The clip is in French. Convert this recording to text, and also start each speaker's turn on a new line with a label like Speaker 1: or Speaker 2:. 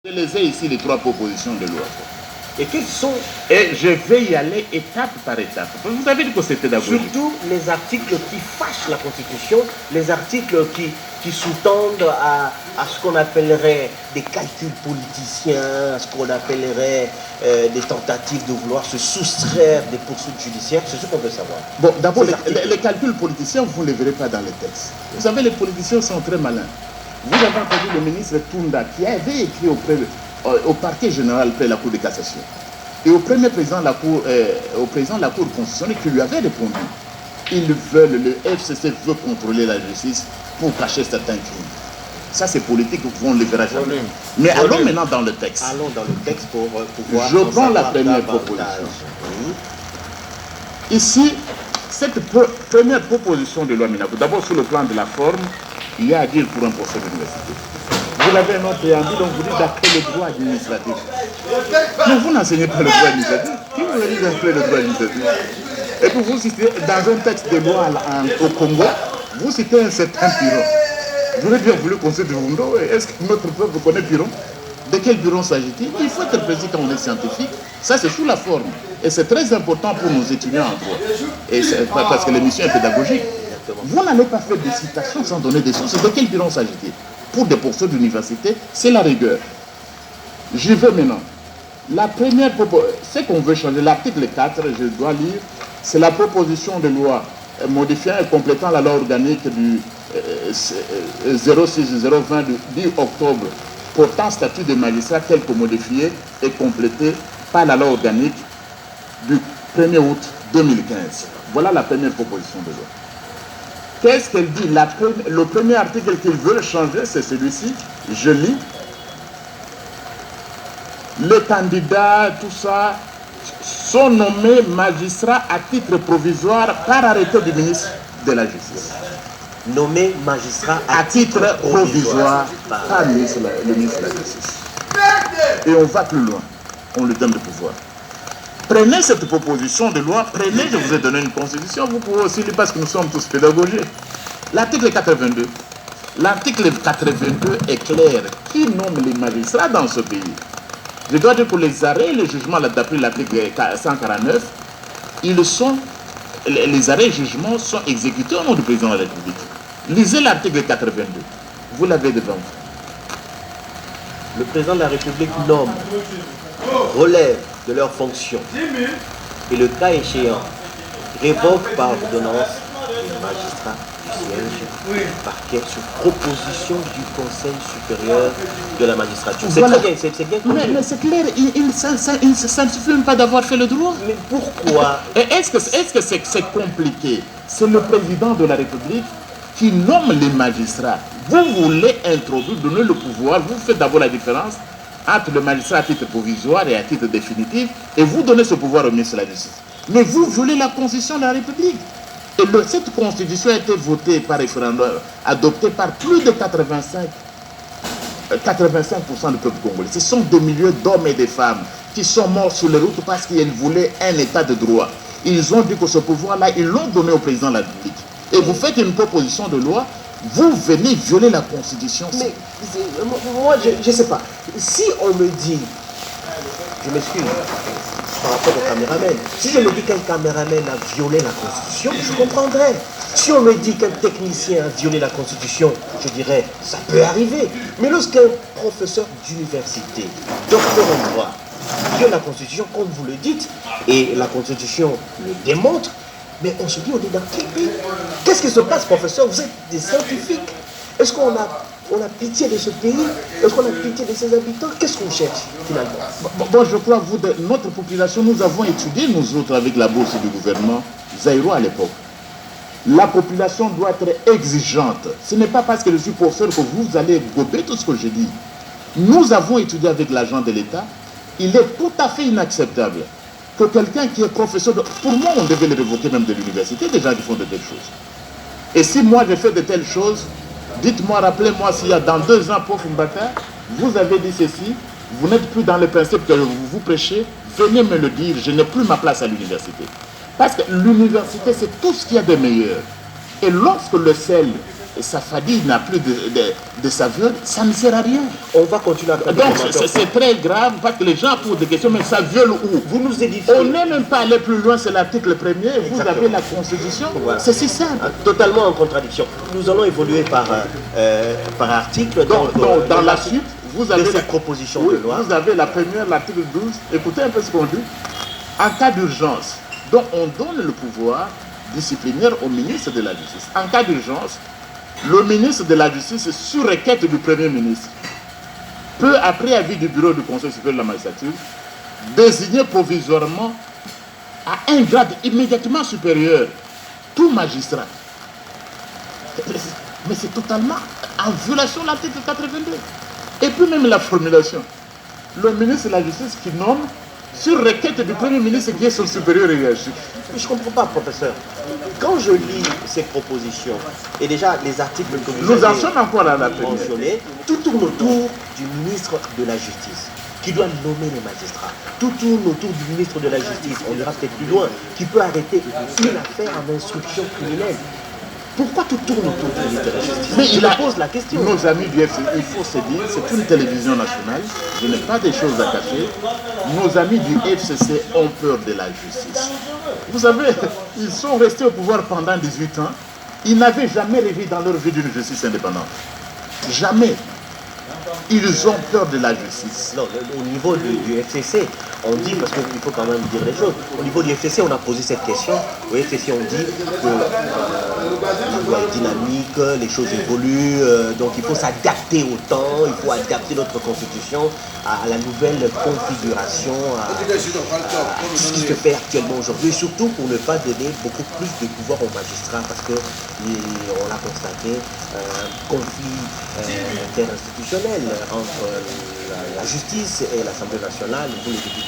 Speaker 1: Je les ai ici, les 3 propositions de loi.
Speaker 2: Et quels sont...
Speaker 1: Et je vais y aller étape par étape. Vous avez dit que c'est pédagogique.
Speaker 2: Surtout les articles qui fâchent la Constitution, les articles qui sous-tendent à ce qu'on appellerait des calculs politiciens, à ce qu'on appellerait des tentatives de vouloir se soustraire des poursuites judiciaires. C'est ce qu'on veut savoir.
Speaker 1: Bon, d'abord, les calculs politiciens, vous ne les verrez pas dans les textes. Vous savez, les politiciens sont très malins. Vous avez entendu le ministre Tounda qui avait écrit au parquet général près la Cour de cassation et au premier président de la Cour, constitutionnelle qui lui avait répondu. Le FCC veut contrôler la justice pour cacher certains crimes. Ça, c'est politique, on ne le verra jamais. Mais allons maintenant dans le texte.
Speaker 2: Allons dans le texte pour pouvoir...
Speaker 1: Je prends la première proposition. Ici, cette première proposition de loi Minakou, d'abord sur le plan de la forme, il y a à dire pour un procès d'université. Vous l'avez un autre préambule, donc vous dites d'après le droit administratif. Mais vous n'enseignez pas le droit administratif. Qui vous a dit d'après le droit administratif? Et puis vous citez, dans un texte de loi au Congo, vous citez un certain Piron. J'aurais bien voulu qu'on se demande, est-ce que notre peuple connaît Piron? De quel Piron s'agit-il? Il faut être précis quand on est scientifique. Ça, c'est sous la forme. Et c'est très important pour nos étudiants en droit. Et parce que l'émission est pédagogique. Vous n'allez pas faire des citations sans donner des sources. De quel Piron s'agit-il? Pour des poursuites d'université, c'est la rigueur. J'y vais maintenant. La première proposition, c'est qu'on veut changer. L'article 4, je dois lire, c'est la proposition de loi modifiant et complétant la loi organique du 06-020 du 10 octobre portant statut de magistrat tel que modifié et complété par la loi organique du 1er août 2015. Voilà la première proposition de loi. Qu'est-ce qu'elle dit? Le premier article qu'ils veulent changer, c'est celui-ci. Je lis. Les candidats, tout ça, sont nommés magistrats à titre provisoire par arrêté du ministre de la Justice.
Speaker 2: Nommés magistrats
Speaker 1: à titre provisoire par le ministre de la Justice. Et on va plus loin. On lui donne le pouvoir. Prenez cette proposition de loi, prenez, je vous ai donné une constitution, vous pouvez aussi lire parce que nous sommes tous pédagogiques. L'article 82. L'article 82 est clair. Qui nomme les magistrats dans ce pays? Je dois dire que les arrêts et les jugements d'après l'article 149, les arrêts et jugements sont exécutés au nom du président de la République. Lisez l'article 82. Vous l'avez devant vous.
Speaker 2: Le président de la République nomme, relève de leurs fonctions et le cas échéant révoque par ordonnance les magistrats du siège du parquet sur proposition du Conseil supérieur de la magistrature. C'est
Speaker 1: Voilà.
Speaker 2: très bien, c'est bien compris.
Speaker 1: Mais c'est clair, ça ne suffit même pas d'avoir fait le droit.
Speaker 2: Mais pourquoi?
Speaker 1: Est-ce que c'est compliqué? C'est le président de la République qui nomme les magistrats. Vous voulez introduire, donner le pouvoir, vous faites d'abord la différence entre le magistrat à titre provisoire et à titre définitif, et vous donnez ce pouvoir au ministre de la Justice. Mais vous voulez la Constitution de la République. Et cette Constitution a été votée par référendum, adoptée par plus de 85% du peuple congolais. Ce sont des milliers d'hommes et de femmes qui sont morts sur les routes parce qu'ils voulaient un état de droit. Ils ont dit que ce pouvoir-là, ils l'ont donné au président de la République. Et vous faites une proposition de loi, vous venez violer la Constitution.
Speaker 2: Mais moi, je ne sais pas. Si on me dit, je m'excuse par rapport au caméraman, si je me dis qu'un caméraman a violé la Constitution, je comprendrais. Si on me dit qu'un technicien a violé la Constitution, je dirais, ça peut arriver. Mais lorsqu'un professeur d'université, docteur en droit, viole la Constitution, comme vous le dites, et la Constitution le démontre, mais on se dit, on est dans quel pays? Qu'est-ce qui se passe, professeur? Vous êtes des scientifiques. Est-ce qu'on a pitié de ce pays? Est-ce qu'on a pitié de ses habitants? Qu'est-ce qu'on cherche, finalement?
Speaker 1: Bon, je crois que notre population, nous avons étudié, nous autres, avec la bourse du gouvernement Zaïro à l'époque. La population doit être exigeante. Ce n'est pas parce que je suis professeur que vous allez gober tout ce que je dis. Nous avons étudié avec l'agent de l'État. Il est tout à fait inacceptable que quelqu'un qui est professeur, pour moi, on devait le révoquer même de l'université, des gens qui font de telles choses. Et si moi, j'ai fait de telles choses, dites-moi, rappelez-moi s'il y a dans 2 ans, prof Mbata, vous avez dit ceci, vous n'êtes plus dans le principe que vous prêchez, venez me le dire, je n'ai plus ma place à l'université. Parce que l'université, c'est tout ce qu'il y a de meilleur. Et lorsque le sel Safadi n'a plus de saveur, ça ne sert à rien.
Speaker 2: On va continuer à faire des
Speaker 1: Donc
Speaker 2: commentaires.
Speaker 1: c'est très grave parce que les gens posent des questions, mais ça viole où?
Speaker 2: Vous nous édifiez.
Speaker 1: On n'est même pas allé plus loin, c'est l'article 1er, vous avez la Constitution,
Speaker 2: Voilà.
Speaker 1: c'est si simple.
Speaker 2: Totalement en contradiction. Nous allons évoluer par article
Speaker 1: Dans la suite, vous avez
Speaker 2: cette proposition
Speaker 1: oui,
Speaker 2: de loi.
Speaker 1: vous avez la première, l'article 12, écoutez un peu ce qu'on dit. En cas d'urgence, donc on donne le pouvoir disciplinaire au ministre de la Justice. En cas d'urgence, le ministre de la Justice, sur requête du Premier ministre, peut, après avis du bureau du Conseil supérieur de la magistrature, désigner provisoirement à un grade immédiatement supérieur tout magistrat. Mais c'est totalement en violation de l'article 82. Et puis même la formulation. Le ministre de la Justice qui nomme sur requête du Premier ministre qui est son supérieur hiérarchique.
Speaker 2: Je ne comprends pas, professeur. Quand je lis ces propositions, et déjà les articles que vous
Speaker 1: Nous en
Speaker 2: avez
Speaker 1: sommes encore à la première.
Speaker 2: mentionnés, tout tourne autour du ministre de la Justice, qui doit nommer les magistrats. Tout tourne autour du ministre de la Justice, on ira peut-être plus loin, qui peut arrêter une affaire en instruction criminelle. Pourquoi tout tourne autour du ministre de la Justice?
Speaker 1: Mais
Speaker 2: il pose la question.
Speaker 1: Nos amis du FCC, il faut se dire, c'est une télévision nationale, je n'ai pas des choses à cacher. Nos amis du FCC ont peur de la justice. Vous savez, ils sont restés au pouvoir pendant 18 ans. Ils n'avaient jamais rêvé dans leur vie d'une justice indépendante. Jamais. Ils ont peur de la justice.
Speaker 2: Non, au niveau du FCC, on dit, parce qu'il faut quand même dire les choses, au niveau du FCC, on a posé cette question. Au FCC, on dit que la loi est dynamique, les choses évoluent, donc il faut s'adapter au temps, il faut adapter notre constitution à la nouvelle configuration, à ce qui se fait actuellement aujourd'hui, et surtout pour ne pas donner beaucoup plus de pouvoir aux magistrats, parce que on l'a constaté, un conflit interinstitutionnel entre la justice et l'Assemblée nationale, vous les députés